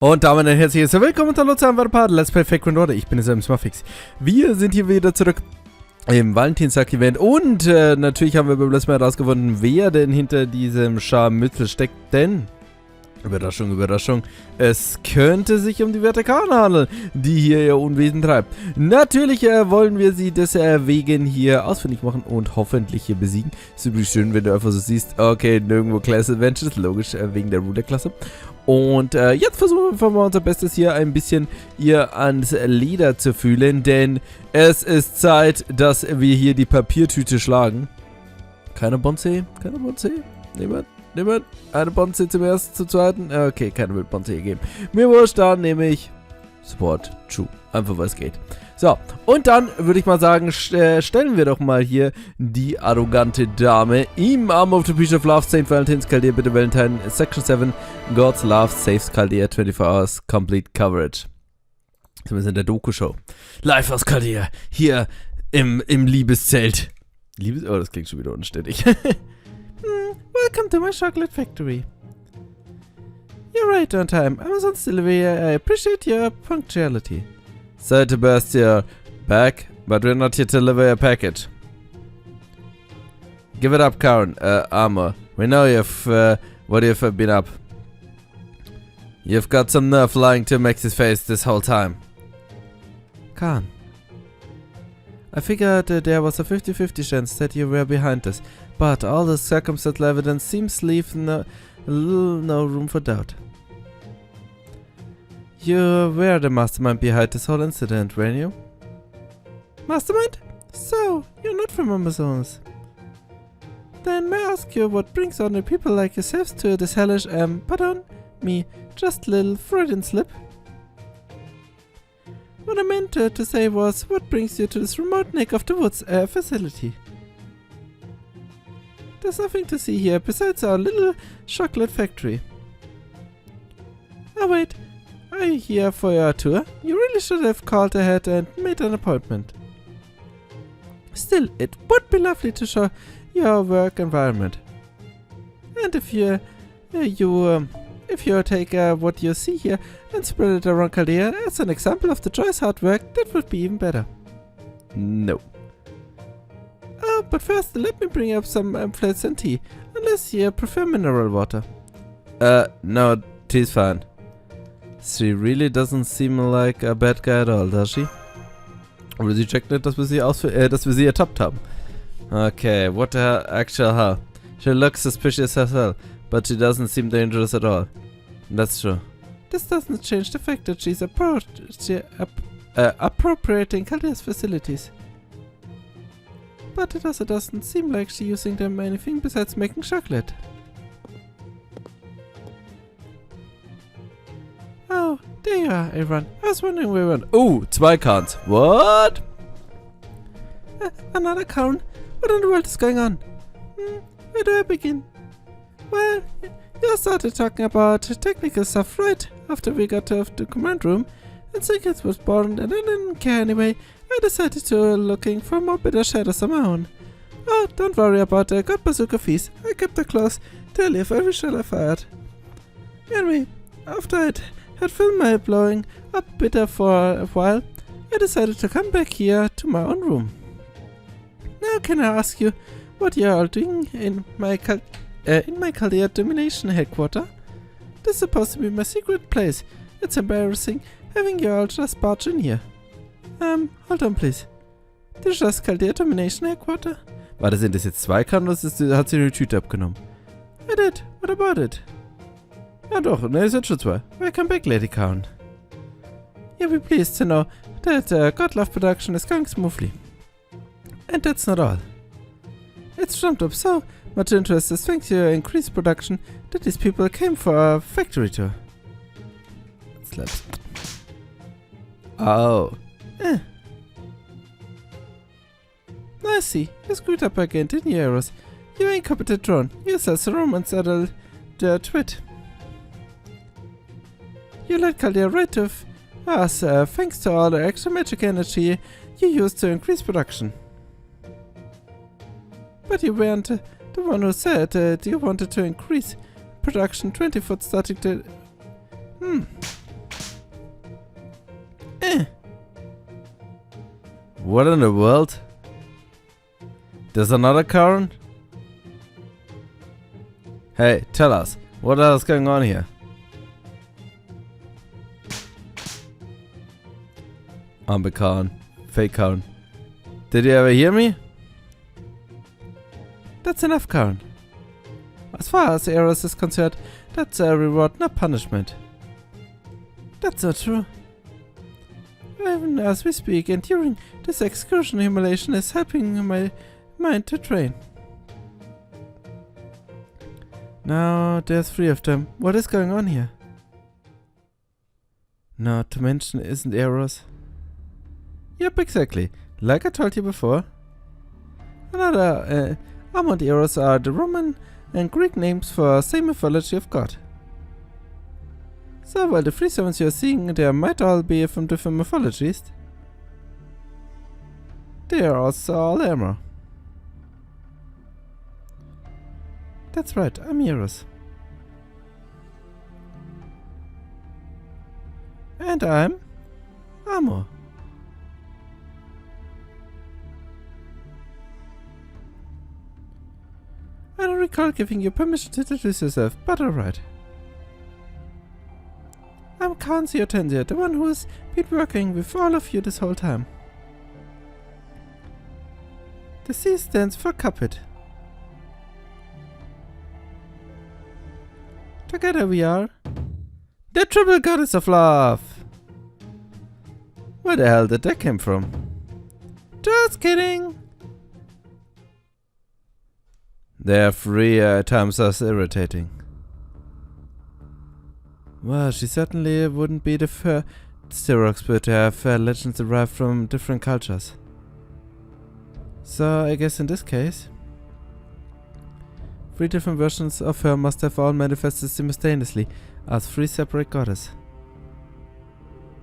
Und damit ein herzliches Willkommen und hallo zu einem weiteren Part Let's Play Fake Grand Order. Ich bin Sam Muffix. Wir sind hier wieder zurück im Valentinstag-Event und natürlich haben wir beim letzten Mal herausgefunden, wer denn hinter diesem Scharmützel steckt, denn Überraschung, Überraschung, es könnte sich um die Vertikale handeln, die hier ihr Unwesen treibt. Natürlich wollen wir sie deswegen hier ausfindig machen und hoffentlich hier besiegen. Ist übrigens schön, wenn du einfach so siehst, okay, nirgendwo Class Adventures, logisch, wegen der Ruder-Klasse. Und jetzt versuchen wir einfach mal unser Bestes hier ein bisschen ihr ans Leder zu fühlen, denn es ist Zeit, dass wir hier die Papiertüte schlagen. Keine Bonze? Keine Bonze? Niemand? Niemand? Eine Bonze zum ersten, zum zweiten? Okay, keine will Bonze hier geben. Mir wurscht, dann nehme ich Support True. Einfach weil es geht. So, und dann würde ich mal sagen, stellen wir doch mal hier die arrogante Dame im Arm of the Priesters of Love, St. Valentine's, Chaldea, bitte Valentine, Section 7, God's Love saves Chaldea, 24 Hours, Complete Coverage. Wir sind in der Doku-Show. Live aus Chaldea, hier im Liebeszelt. Oh, das klingt schon wieder unständig. Welcome to my chocolate factory. You're right on time. Amazon's delivery. I appreciate your punctuality. Sorry to burst your back, but we're not here to deliver your package. Give it up, Karen. Armor. We know what you've been up. You've got some nerve lying to Max's face this whole time. Khan. I figured there was a 50-50 chance that you were behind this, but all the circumstantial evidence seems to leave no room for doubt. You were the mastermind behind this whole incident, weren't you? Mastermind? So, you're not from Amazonas. Then may I ask you what brings ordinary people like yourselves to this hellish, pardon me, just a little Freudian slip? What I meant to say was, what brings you to this remote neck of the woods facility? There's nothing to see here besides our little chocolate factory. Oh wait, are you here for your tour? You really should have called ahead and made an appointment. Still, it would be lovely to show your work environment. And if you take what you see here and spread it around Chaldea as an example of the choice hard work, that would be even better. No. But first, let me bring up some plates and tea, unless you prefer mineral water. No, tea's fine. She really doesn't seem like a bad guy at all, does she? Oder sie checkt nicht, dass wir sie ertappt haben. Okay, what the actual hell? She looks suspicious as hell, but she doesn't seem dangerous at all. That's true. This doesn't change the fact that she's appropriating Chaldea's facilities. But it also doesn't seem like she's using them anything besides making chocolate. Oh, there you are, everyone. I was wondering where we went. Oh, zwei Khans. What? Another Khan? What in the world is going on? Where do I begin? Well, you started talking about technical stuff right after we got to the command room, and Secrets was born, and I didn't care anyway. I decided to looking for more bitter shadows of my own. Oh, don't worry about the God Bazooka fees. I kept her close till if every shell I fired. Anyway, after I had filmed my blowing up bitter for a while, I decided to come back here to my own room. Now can I ask you what you are all doing in my Chaldea domination headquarters? This is supposed to be my secret place. It's embarrassing having you all just barge in here. Hold on please. Did you just Chaldea domination headquarters? Warte, sind das jetzt zwei Karten oder hat sie eine Tüte abgenommen? I did. What about it? Ja doch, ne, es sind schon zwei. Welcome back, Lady Karen. You'll be pleased to know that God Love production is going smoothly. And that's not all. It's jumped up so much interest as thanks to your increased production that these people came for a factory tour. Slaps. Oh. I see. You screwed up again, didn't you, Eros? You incompetent drone. You said the romance are the twit. You led Chaldea right to us thanks to all the extra magic energy you used to increase production. But you weren't the one who said you wanted to increase production 20 foot starting to... What in the world? There's another Karen? Hey, tell us, what else is going on here? I'm a Karen. Fake Karen. Did you ever hear me? That's enough, Karen. As far as Eros is concerned, that's a reward, not punishment. That's not true. Even as we speak, and during this excursion, humiliation is helping my mind to train. Now, there's 3 of them. What is going on here? Not to mention, isn't Eros? Yep, exactly. Like I told you before. Another Amon Eros are the Roman and Greek names for same mythology of God. So while the 3 summons you're seeing there might all be from different mythologies, they are also all armor. That's right, I'm Eros. And I'm Amor. I don't recall giving you permission to introduce yourself, but alright. I'm Kanzi Hortensia, the one who's been working with all of you this whole time. The C stands for Cupid. Together we are the Triple Goddess of Love. Where the hell did that come from? Just kidding. Their 3 times as irritating. Well, she certainly wouldn't be the first expert to have legends derived from different cultures. So I guess in this case, 3 different versions of her must have all manifested simultaneously as 3 separate goddesses.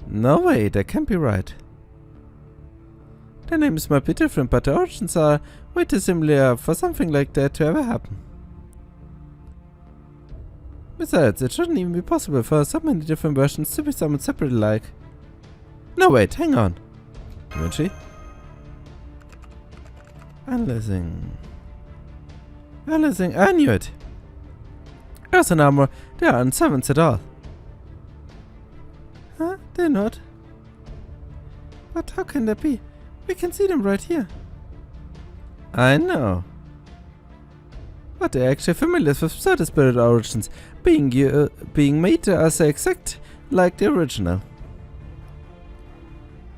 No way, that can't be right. Their names might be different, but the origins are way too similar for something like that to ever happen. Besides, it shouldn't even be possible for so many different versions to be summoned separately like... No wait, hang on. Won't she? Analyzing, I knew it! Earth and Armor, they aren't 7s at all. Huh? They're not? But how can that be? We can see them right here. I know. But they're actually familiar with pseudo-spirit origins, being made as exact like the original.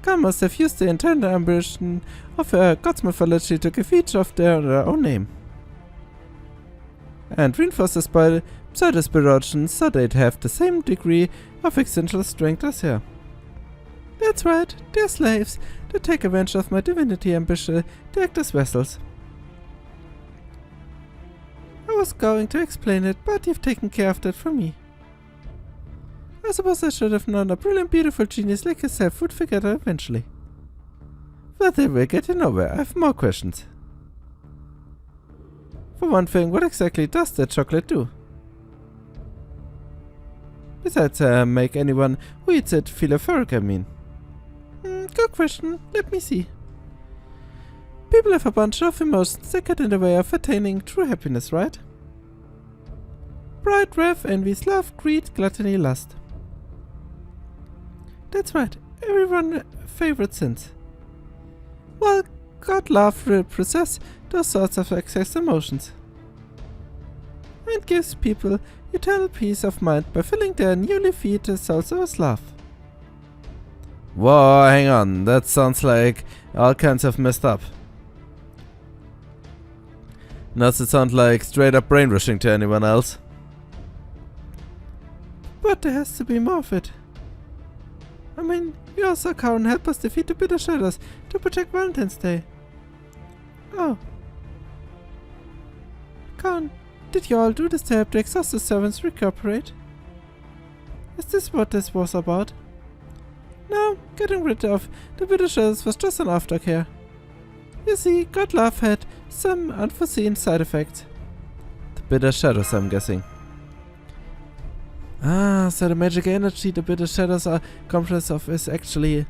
God must have used the internal ambition of her god's mythology to give each of their own name. And reinforce this by pseudo-spirit origins so they'd have the same degree of essential strength as her. That's right, they're slaves that take advantage of my divinity ambition to act as vessels. I was going to explain it, but you've taken care of that for me. I suppose I should have known a brilliant, beautiful genius like yourself would figure it out eventually. But they will get nowhere. I have more questions. For one thing, what exactly does that chocolate do? Besides make anyone who eats it feel euphoric, I mean. Good question. Let me see. People have a bunch of emotions that get in the way of attaining true happiness, right? Pride, wrath, envy, love, greed, gluttony, lust. That's right. Everyone's favorite sins. Well, God love represents those sorts of excess emotions. And gives people eternal peace of mind by filling their newly feared souls with love. Whoa, hang on. That sounds like all kinds of messed up. Does it sound like straight up brainwashing to anyone else? But there has to be more of it. I mean, you also can't help us defeat the bitter shadows to protect Valentine's Day. Oh. Khan, did you all do this to help the exhausted servants recuperate? Is this what this was about? No, getting rid of the bitter shadows was just an aftercare. You see, God love had some unforeseen side effects. The bitter shadows, I'm guessing. Ah, so the magic energy the bitter shadows are comprised of is actually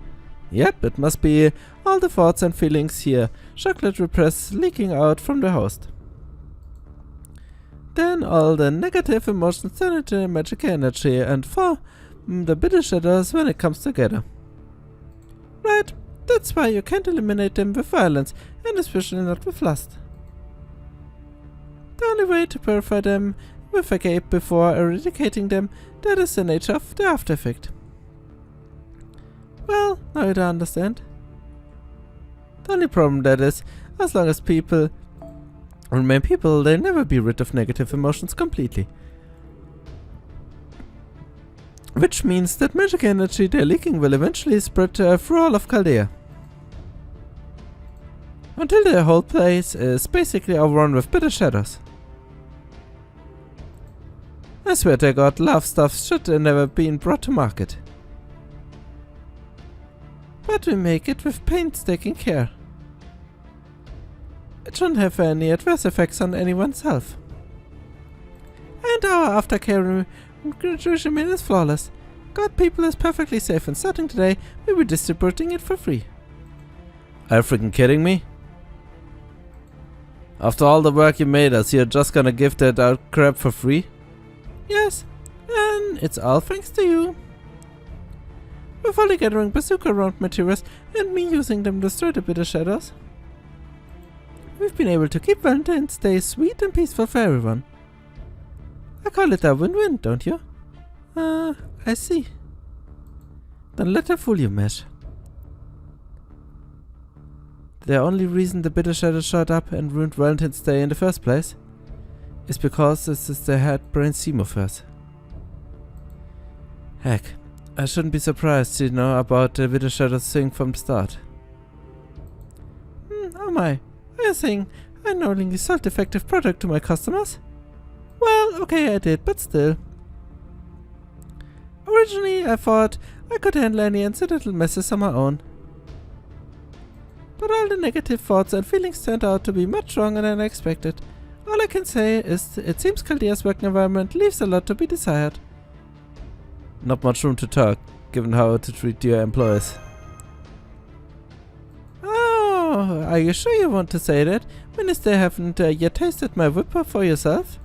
Yep, it must be all the thoughts and feelings here. Chocolate repressed leaking out from the host. Then all the negative emotions turn into magic energy and form the bitter shadows when it comes together. Right, that's why you can't eliminate them with violence, and especially not with lust. The only way to purify them with a gape before eradicating them, that is the nature of the after effect. Well, now you don't understand. The only problem that is, as long as people remain people, they'll never be rid of negative emotions completely. Which means that magic energy they're leaking will eventually spread through all of Chaldea. Until the whole place is basically overrun with bitter shadows. I swear to God, love stuff should have never been brought to market. But we make it with painstaking care. It shouldn't have any adverse effects on anyone's health. And our aftercare regime is flawless. God People is perfectly safe, and starting today, we'll be distributing it for free. Are you freaking kidding me? After all the work you made us, you're just gonna give that out crap for free? Yes, and it's all thanks to you. With only gathering bazooka round materials and me using them to destroy the bitter shadows, we've been able to keep Valentine's Day sweet and peaceful for everyone. I call it a win-win, don't you? I see. Don't let her fool you, Mesh. The only reason the bitter shadow showed up and ruined Valentine's Day in the first place is because this is the head brain seam of hers. Heck, I shouldn't be surprised, you know, about the bitter shadow thing from the start. Oh my, are you saying I knowingly sold defective product to my customers? Well, okay, I did, but still. Originally, I thought I could handle any incidental messes on my own. But all the negative thoughts and feelings turned out to be much stronger than I expected. All I can say is it seems Chaldea's working environment leaves a lot to be desired. Not much room to talk, given how to treat your employees. Oh, are you sure you want to say that? Minister, haven't yet tasted my whipper for yourself?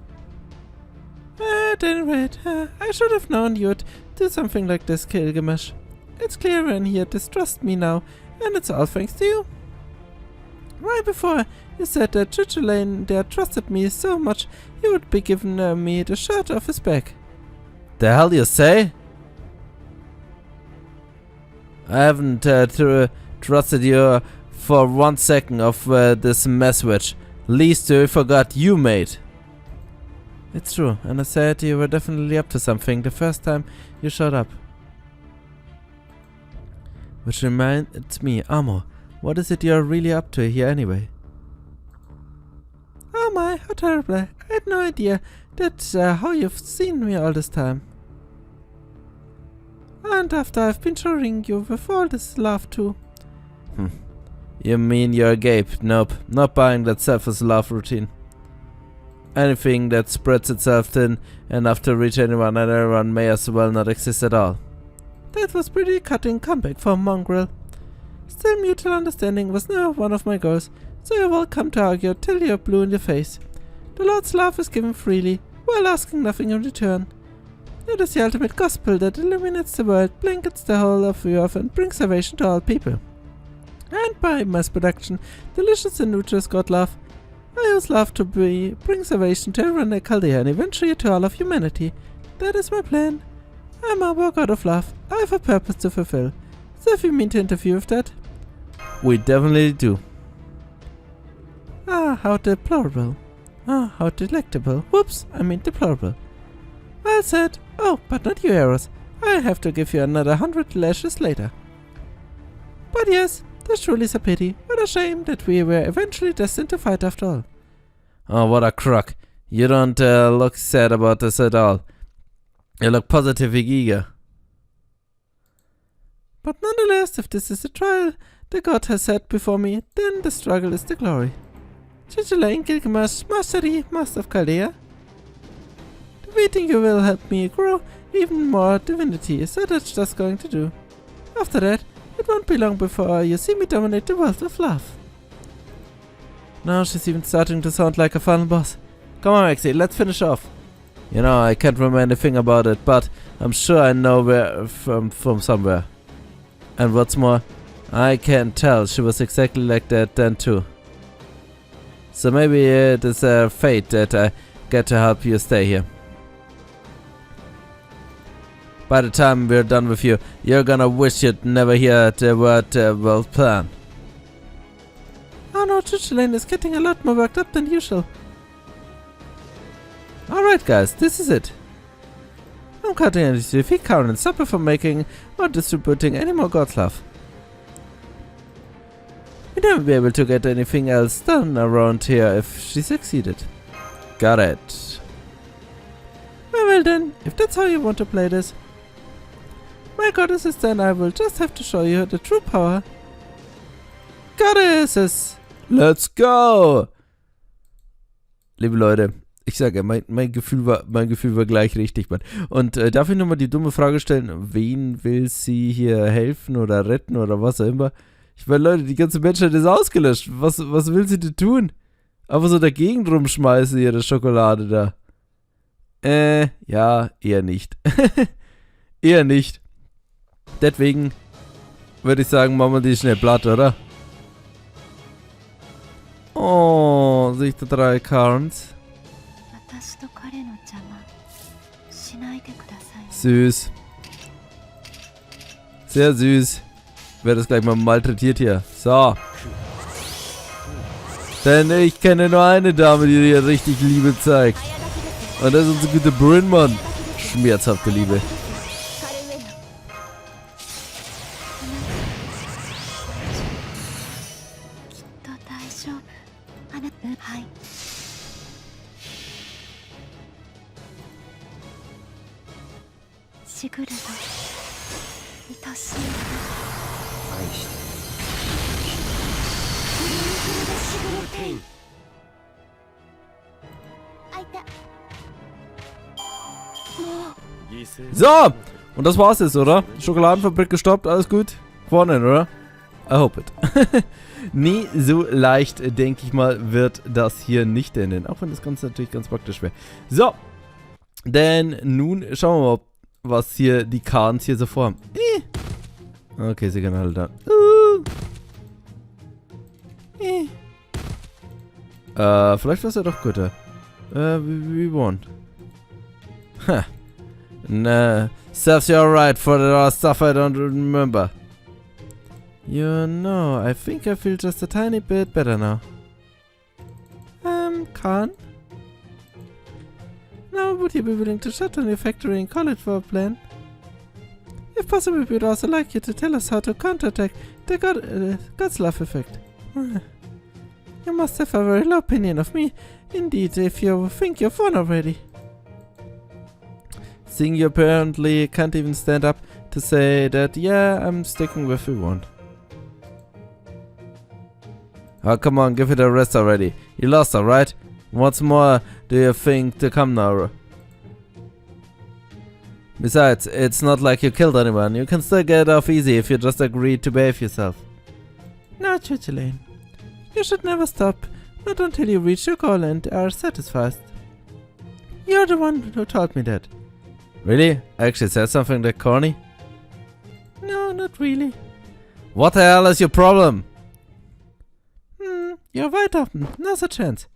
At any rate, I should have known you'd do something like this, Gilgamesh. It's clear everyone here distrusts me now, and it's all thanks to you. Right before you said that Chichulain there trusted me so much he would be giving me the shirt off his back. The hell you say? I haven't trusted you for 1 second of this mess which least you forgot you made. It's true, and I said you were definitely up to something the first time you showed up. Which reminds me, Amo, what is it you're really up to here anyway? Oh my, how terrible. I had no idea that's how you've seen me all this time. And after I've been showering you with all this love too. You mean you're agape? Nope, not buying that selfless love routine. Anything that spreads itself thin enough to reach anyone and everyone may as well not exist at all. That was pretty cutting comeback for a mongrel. Still, mutual understanding was never one of my goals, so you're welcome to argue till you're blue in the face. The Lord's love is given freely, while asking nothing in return. It is the ultimate gospel that illuminates the world, blankets the whole of the earth, and brings salvation to all people. And by mass production, delicious and nutritious God love, I use love to bring salvation to everyone in Chaldea and eventually to all of humanity. That is my plan. I'm our God of love. I have a purpose to fulfill. So if you mean to interfere with that, we definitely do. Ah, how deplorable. Ah, how delectable. Whoops, I mean deplorable. Well said. Oh, but not you, Eros. I have to give you another 100 lashes later. But yes, this truly is a pity. What a shame that we were eventually destined to fight after all. Oh, what a crock. You don't look sad about this at all. You look positively eager. But nonetheless, if this is the trial the god has set before me, then the struggle is the glory. Chichulain Gilgamesh, Master of Chaldea. Defeating you will help me grow even more divinity, so that's just going to do. After that, It won't be long before you see me dominate the world of love. Now she's even starting to sound like a final boss. Come on, Maxie, let's finish off. You know, I can't remember anything about it, but I'm sure I know where from somewhere. And what's more, I can tell she was exactly like that then too. So maybe it is a fate that I get to help you stay here. By the time we're done with you, you're gonna wish you'd never hear the word well planned. Oh no, Chaldea is getting a lot more worked up than usual. Alright guys, this is it. I'm cutting any defeat Karen and stop her from making or distributing any more God's love. We'd never be able to get anything else done around here if she succeeded. Got it. Well then, if that's how you want to play this, my goddesses, then I will just have to show you the true power. Goddesses! Let's go! Liebe Leute, ich sage, mein Gefühl war gleich richtig, Mann. Und darf ich nochmal die dumme Frage stellen, wen will sie hier helfen oder retten oder was auch immer? Ich meine, Leute, die ganze Menschheit ist ausgelöscht. Was will sie denn tun? Einfach so dagegen rumschmeißen, ihre Schokolade da. Ja, eher nicht. Eher nicht. Deswegen würde ich sagen, machen wir die schnell platt, oder? Oh, sehe ich da 3 Karens. Süß. Sehr süß. Ich werde das gleich mal malträtiert hier. So. Denn ich kenne nur eine Dame, die dir richtig Liebe zeigt. Und das ist unsere gute Bryn, Mann. Schmerzhafte Liebe. So, und das war's jetzt, oder? Schokoladenfabrik gestoppt, alles gut? Gewonnen, oder? I hope it. Nee, so leicht, denke ich mal, wird das hier nicht enden. Auch wenn das Ganze natürlich ganz praktisch wäre. So, denn nun schauen wir mal, was hier die Karens hier so vorhaben. Okay, sie gehen halt da. Vielleicht war es ja doch guter. We won. Ha. Nah, serves you alright for the stuff I don't remember. You know, I think I feel just a tiny bit better now. Khan? Now, would you be willing to shut down your factory and call it for a plan? If possible, we'd also like you to tell us how to counterattack the God's love effect. You must have a very low opinion of me, indeed, if you think you've won already. Seeing you apparently can't even stand up to say that, yeah, I'm sticking with you one. Oh, come on, give it a rest already. You lost, alright? What's more do you think to come now? Besides, it's not like you killed anyone. You can still get off easy if you just agree to behave yourself. No, Chaldea. You should never stop, not until you reach your goal and are satisfied. You're the one who told me that. Really? I actually said something that corny? No, not really. What the hell is your problem? You're right, Offen. Now's a chance.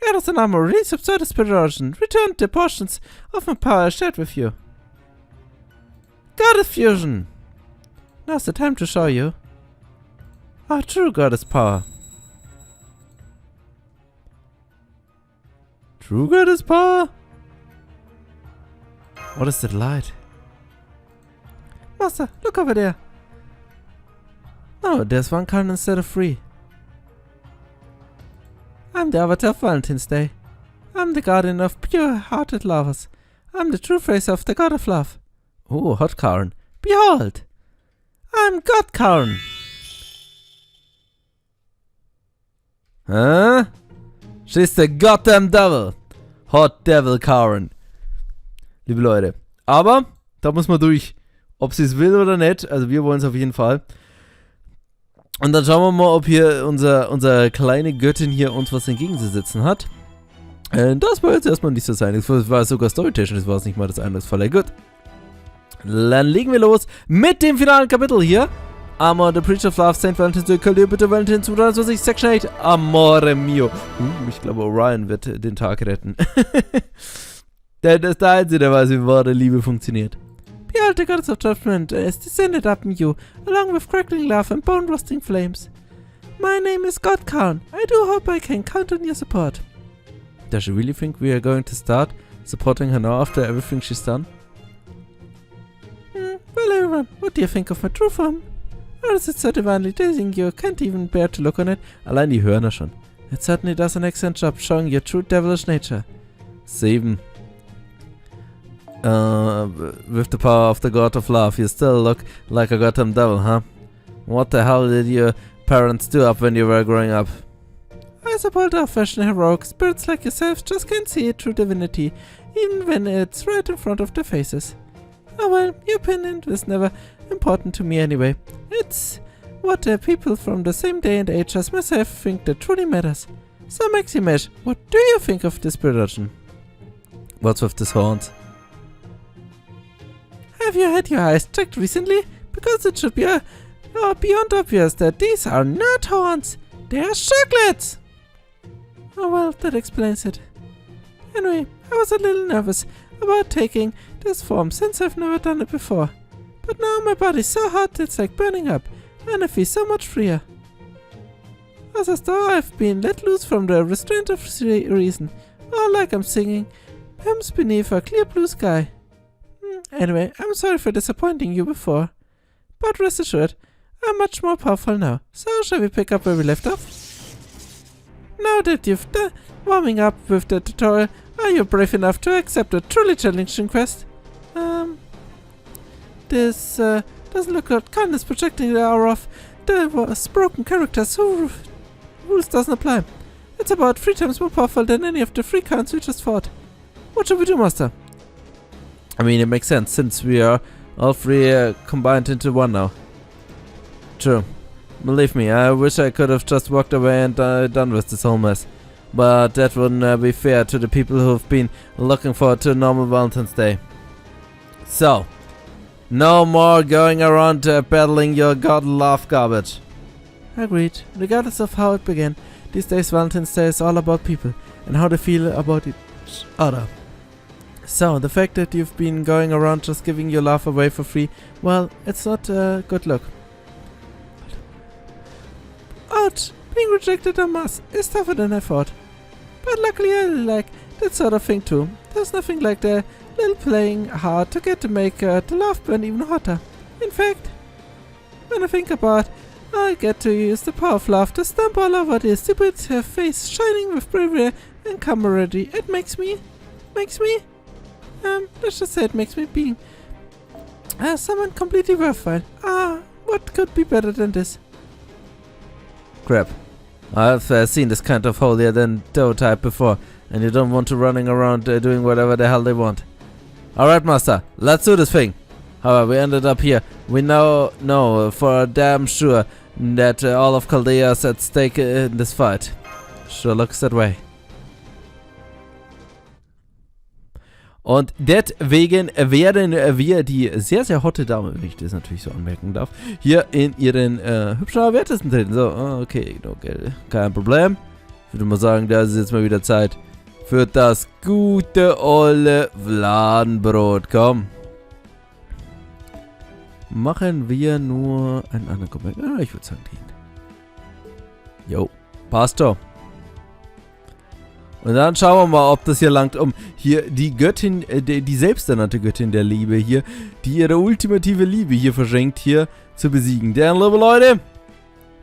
Eros and Armor, release absurd inspiration. Return the portions of my power I shared with you. Goddess Fusion! Now's the time to show you our true goddess power. True goddess power? What is that light? Master, look over there. Oh, there's one card instead of 3. I'm the Avatar of Valentine's Day. I'm the guardian of pure-hearted lovers. I'm the true face of the god of love. Oh, hot Karen. Behold! I'm God Karen! Huh? She's the goddamn devil! Hot Devil Karen. Liebe Leute. Aber, da muss man durch. Ob sie es will oder nicht, also wir wollen es auf jeden Fall. Und dann schauen wir mal, ob hier unser kleine Göttin hier uns was entgegenzusetzen hat. Das war jetzt erstmal nicht so sein. Das war sogar storytechnisch, das war es nicht mal das eindrucksvolle. Gut. Dann legen wir los mit dem finalen Kapitel hier. Amor, the Preacher of Love, St. Valentine, Chaldea, bitte Valentine 2020, Section 8, Amore mio. Ich glaube, Orion wird den Tag retten. Das ist der Einzige, der weiß, wie wahre Liebe funktioniert. Behold, the goddess of judgment is descended upon you, along with crackling love and bone-rusting flames. My name is God Khan. I do hope I can count on your support. Does she really think we are going to start supporting her now after everything she's done? Well, everyone, what do you think of my true form? Or is it so divinely dazing you can't even bear to look on it? Allein die Hörner schon. It certainly does an excellent job showing your true devilish nature. 7. With the power of the god of love, you still look like a goddamn devil, huh? What the hell did your parents do up when you were growing up? I suppose old-fashioned heroic spirits like yourself just can't see a true divinity, even when it's right in front of their faces. Oh well, your opinion was never important to me anyway. It's what people from the same day and age as myself think that truly matters. So Maximesh, what do you think of this production? What's with these horns? Have you had your eyes checked recently? Because it should be beyond obvious that these are not horns. They are chocolates! Oh well, that explains it. Anyway, I was a little nervous about taking this form since I've never done it before. But now my body's so hot it's like burning up, and I feel so much freer. As though I've been let loose from the restraint of reason, or like I'm singing hymns beneath a clear blue sky. Anyway, I'm sorry for disappointing you before. But rest assured, I'm much more powerful now. So shall we pick up where we left off? Now that you've done warming up with the tutorial, are you brave enough to accept a truly challenging quest? This doesn't look like kindness projecting the aura of the broken characters who rules doesn't apply. It's about 3 times more powerful than any of the 3 counts we just fought. What should we do, Master? I mean, it makes sense, since we are all 3 combined into one now. True. Believe me, I wish I could have just walked away and done with this whole mess. But that wouldn't be fair to the people who've been looking forward to a normal Valentine's Day. So, no more going around peddling your god-love garbage. Agreed. Regardless of how it began, these days Valentine's Day is all about people and how they feel about each other. So, the fact that you've been going around just giving your love away for free, well, it's not a good look. Ouch! Being rejected en masse is tougher than I thought. But luckily I like that sort of thing too. There's nothing like the little playing hard to get to make the love burn even hotter. In fact, when I think about I get to use the power of love to stomp all over the stupid face shining with bravery and camaraderie. It makes me, let's just say it makes me being someone completely worthwhile. What could be better than this? Crap. I've seen this kind of holier than thou type before, and you don't want to running around doing whatever the hell they want. Alright, Master, let's do this thing. However, we ended up here. We now know for damn sure that all of Chaldea is at stake in this fight. Sure looks that way. Und deswegen werden wir die sehr, sehr hotte Dame, wenn ich das natürlich so anmerken darf, hier in ihren hübschen Wertesten treten. So, okay, kein Problem. Ich würde mal sagen, da ist jetzt mal wieder Zeit für das gute olle Fladenbrot. Komm. Machen wir nur einen anderen Kommentar. Ich würde sagen, den. Jo, passt doch. Und dann schauen wir mal, ob das hier langt, um hier die Göttin, die selbsternannte Göttin der Liebe hier, die ihre ultimative Liebe hier verschenkt, hier zu besiegen. Denn, liebe Leute,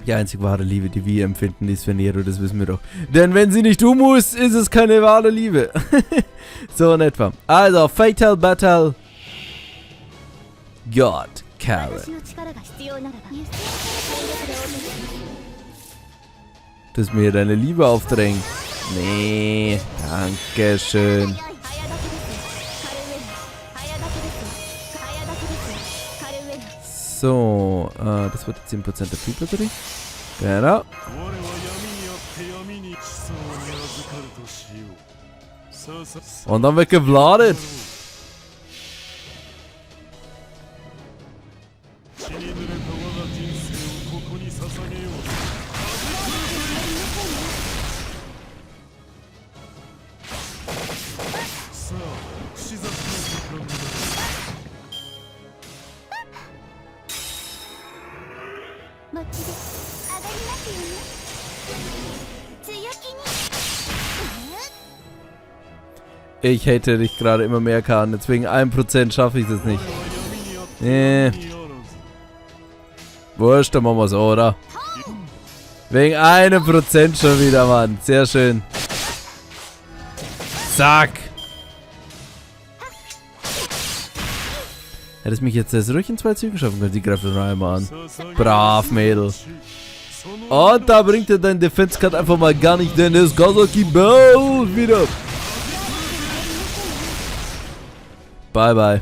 die einzig wahre Liebe, die wir empfinden, ist für Nero, das wissen wir doch. Denn wenn sie nicht tun muss, ist es keine wahre Liebe. So in etwa. Also, Fatal Battle. God, Karen. Dass mir deine Liebe aufdrängt. Nee, dankeschön. So, das wird 10% der Peak-Batterie. Genau. Und dann wird geladen. Ich hätte dich gerade immer mehr kann. Jetzt wegen 1% schaffe ich das nicht. Wurscht, dann machen wir es, oder? Wegen 1% schon wieder, Mann. Sehr schön. Zack. Hättest mich jetzt ruhig in 2 Zügen schaffen können. Die greift noch einmal an. Brav, Mädel. Und da bringt er dein Defense Card einfach mal gar nicht, denn es Gazaki Bell wieder. Bye, bye.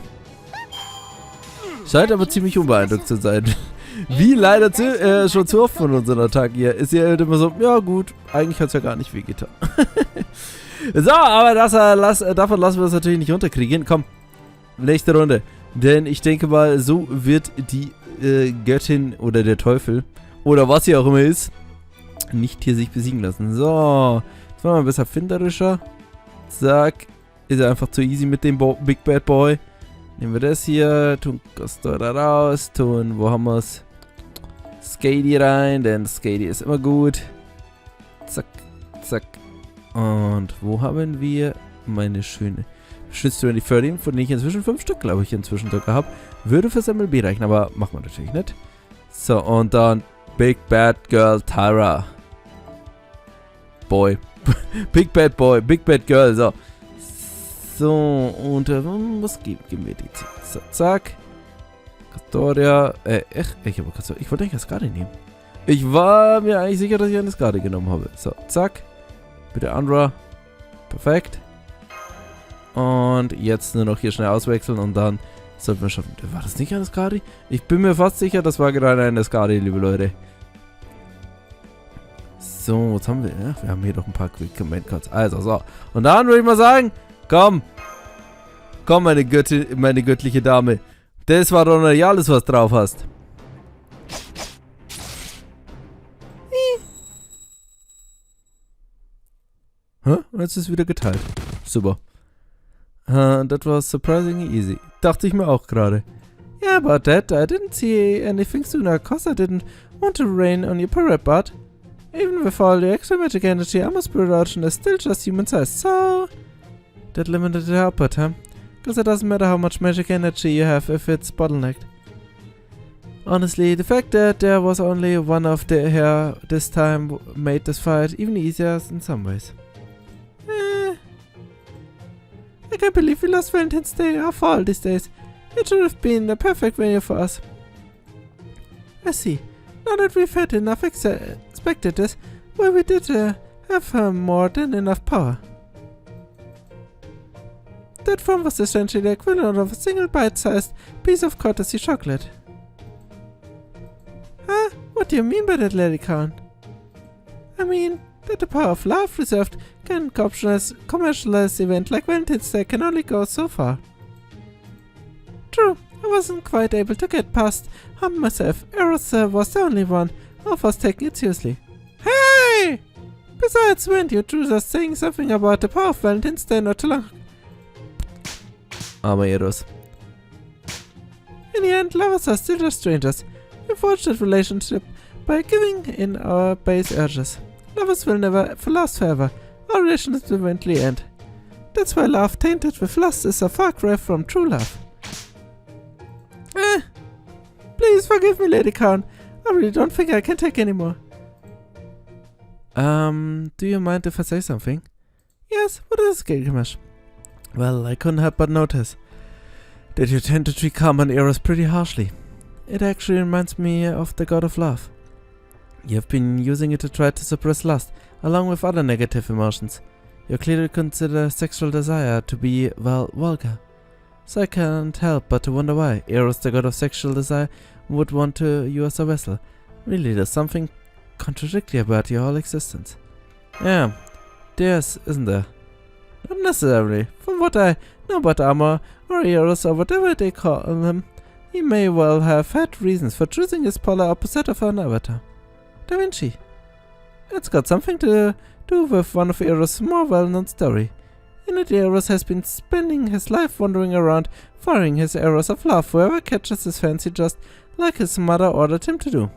Scheint aber ziemlich unbeeindruckt zu sein. Wie leider schon zu oft von unseren Attacken hier. Ist ja halt immer so, ja gut, eigentlich hat es ja gar nicht wehgetan. So, aber davon lassen wir uns natürlich nicht runterkriegen. Komm, nächste Runde. Denn ich denke mal, so wird die Göttin oder der Teufel oder was sie auch immer ist, nicht hier sich besiegen lassen. So, jetzt machen wir ein bisschen erfinderischer. Zack. Ist einfach zu easy mit dem Big Bad Boy. Nehmen wir das hier, tun Gastor da raus, tun, wo haben wir es? Skady rein, denn Skady ist immer gut. Zack, zack. Und wo haben wir meine schöne Schützt 2013, von denen ich inzwischen 5 Stück, glaube ich, inzwischen sogar habe. Würde fürs MLB reichen, aber machen wir natürlich nicht. So, und dann Big Bad Girl Tyra. Boy. Big Bad Boy, Big Bad Girl, so. So, und was geben wir die? So, zack. Kastoria. Ich wollte eigentlich das gerade nehmen. Ich war mir eigentlich sicher, dass ich eine Skade genommen habe. So, zack. Bitte Andra. Perfekt. Und jetzt nur noch hier schnell auswechseln und dann sollten wir schaffen. War das nicht eine Skade? Ich bin mir fast sicher, das war gerade eine Skade, liebe Leute. So, was haben wir? Ja, wir haben hier noch ein paar Quick Command Cards. Also, so. Und dann würde ich mal sagen, komm. Komm, meine göttliche Dame. Das war doch nicht alles, was drauf hast. Hä? Und jetzt ist es wieder geteilt. Super. That was surprisingly easy. Dachte ich mir auch gerade. Yeah, about that, I didn't see anything sooner, cause I didn't want to rain on your parrot, but even with all the extra magic energy, Amos production is still just human size, so that limited the output, huh? Cause it doesn't matter how much magic energy you have if it's bottlenecked. Honestly, the fact that there was only one of the here this time made this fight even easier in some ways. I can't believe we lost Valentine's Day or fall these days. It should have been the perfect venue for us. I see. Now that we've had enough expected this, well, we did have more than enough power. That form was essentially the equivalent of a single bite-sized piece of courtesy chocolate. Huh? What do you mean by that, Lady Khan? I mean that the power of love reserved can commercialized event like Valentine's Day can only go so far. True, I wasn't quite able to get past myself. Eros was the only one of us taking it seriously. Hey! Besides, weren't you two just saying something about the power of Valentine's Day not too long? Armer Eros. In the end, lovers are still just strangers. We forged that relationship by giving in our base urges. Lovers will never last forever. Our relationships will eventually end. That's why love tainted with lust is a far cry from true love. Please forgive me, Lady Khan. I really don't think I can take anymore. Do you mind if I say something? Yes, what is it, Gilgamesh? Well, I couldn't help but notice that you tend to treat Karma and Eros pretty harshly. It actually reminds me of the god of love. You have been using it to try to suppress lust, along with other negative emotions. You clearly consider sexual desire to be, well, vulgar. So I can't help but to wonder why Eros, the god of sexual desire, would want to use a vessel. Really, there's something contradictory about your whole existence. Yeah, there's, isn't there? Not necessarily. From what I know about armor, or heroes, or whatever they call them, he may well have had reasons for choosing his polar opposite of an avatar. Da Vinci. It's got something to do with one of Eros' more well-known story. In it, Eros has been spending his life wandering around, firing his arrows of love whoever catches his fancy, just like his mother ordered him to do.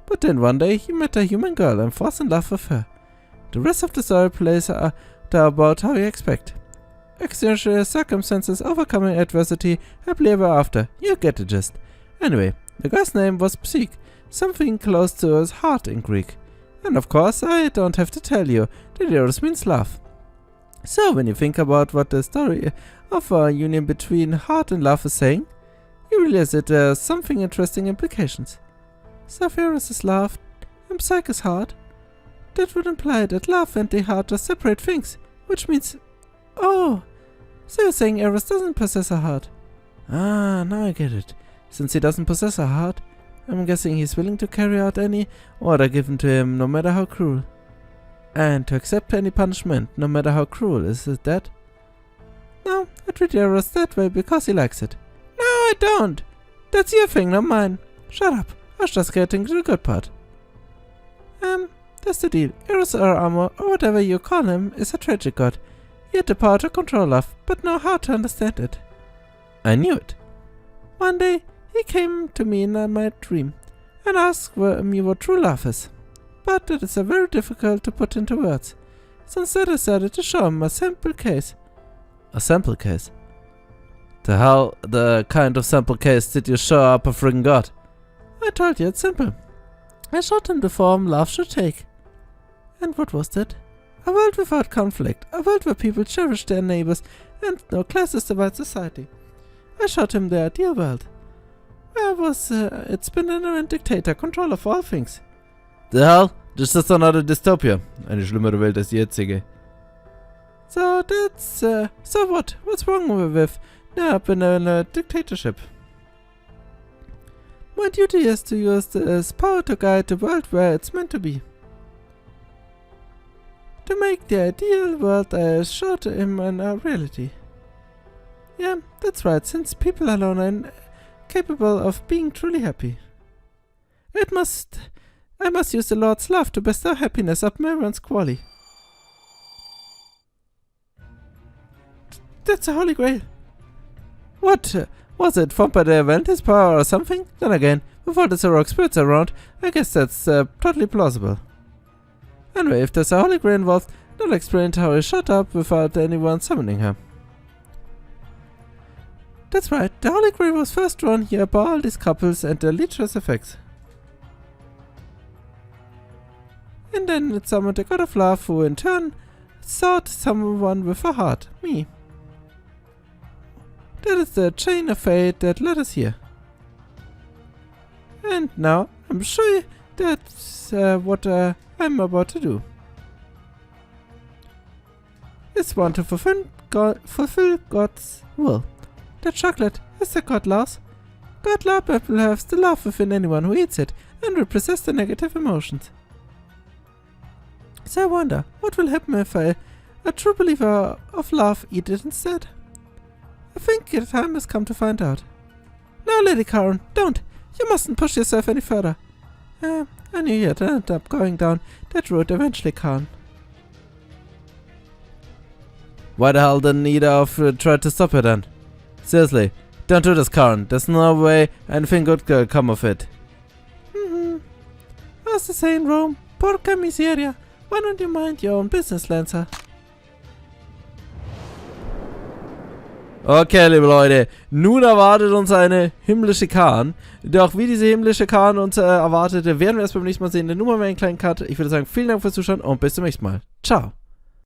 But then one day he met a human girl and falls in love with her. The rest of the story plays out about how you expect. Exterior circumstances overcoming adversity, happily ever after. You get the gist. Anyway, the girl's name was Psyche, something close to his heart in Greek. And of course, I don't have to tell you that Eros means love. So, when you think about what the story of a union between heart and love is saying, you realize that there are something interesting implications. So if Eros is love and Psyche is heart, that would imply that love and the heart are separate things, which means... Oh, so you're saying Eros doesn't possess a heart? Ah, now I get it. Since he doesn't possess a heart, I'm guessing he's willing to carry out any order given to him, no matter how cruel. And to accept any punishment, no matter how cruel, is it that? No, I treat Eros that way because he likes it. No, I don't. That's your thing, not mine. Shut up. I was just getting to the good part. That's the deal. Eros or Amor, or whatever you call him, is a tragic god. He had the power to control love, but no heart to understand it. I knew it. One day, he came to me in my dream, and asked me what true love is. But it is very difficult to put into words. So instead I decided to show him a sample case. A sample case? The kind of sample case did you show up a friggin' god? I told you, it's simple. I showed him the form love should take. And what was that? A world without conflict, a world where people cherish their neighbors and no classes divide society. I showed him the ideal world. Where was its benevolent dictator, control of all things. The hell? Das ist doch eine Dystopia. Eine schlimmere Welt als die jetzige. So that's, so what? What's wrong with the benevolent dictatorship? My duty is to use this power to guide the world where it's meant to be. To make the ideal world I showed him a reality. Yeah, that's right, since people alone are incapable of being truly happy. I must use the Lord's love to bestow happiness upon everyone's quality. That's a holy grail. What? Was it formed by the event, his power or something? Then again, with all the heroic spirits around, I guess that's totally plausible. Anyway, if there's a holy grail involved, that'll explain how he shut up without anyone summoning her. That's right, the holy grail was first drawn here by all these couples and their lecherous effects. And then it summoned the god of love, who in turn sought someone with a heart, me. That is the chain of fate that led us here. And now, I'm sure that's what I'm about to do. Is want to fulfill God's will. The chocolate is the god loves. God love loves the love within anyone who eats it and represents the negative emotions. So I wonder, what will happen if a true believer of love eat it instead? I think the time has come to find out. No, Lady Karen, don't! You mustn't push yourself any further. I knew you'd end up going down that road eventually, Karen. Why the hell didn't either of you try to stop her then? Seriously, don't do this, Karen. There's no way anything good could come of it. As they say in Rome, porca miseria. Why don't you mind your own business, Lancer? Okay, liebe Leute, nun erwartet uns eine himmlische Kahn. Doch wie diese himmlische Kahn uns erwartete, werden wir erst beim nächsten Mal sehen. Denn nun mal einen kleinen Cut. Ich würde sagen, vielen Dank fürs Zuschauen und bis zum nächsten Mal. Ciao.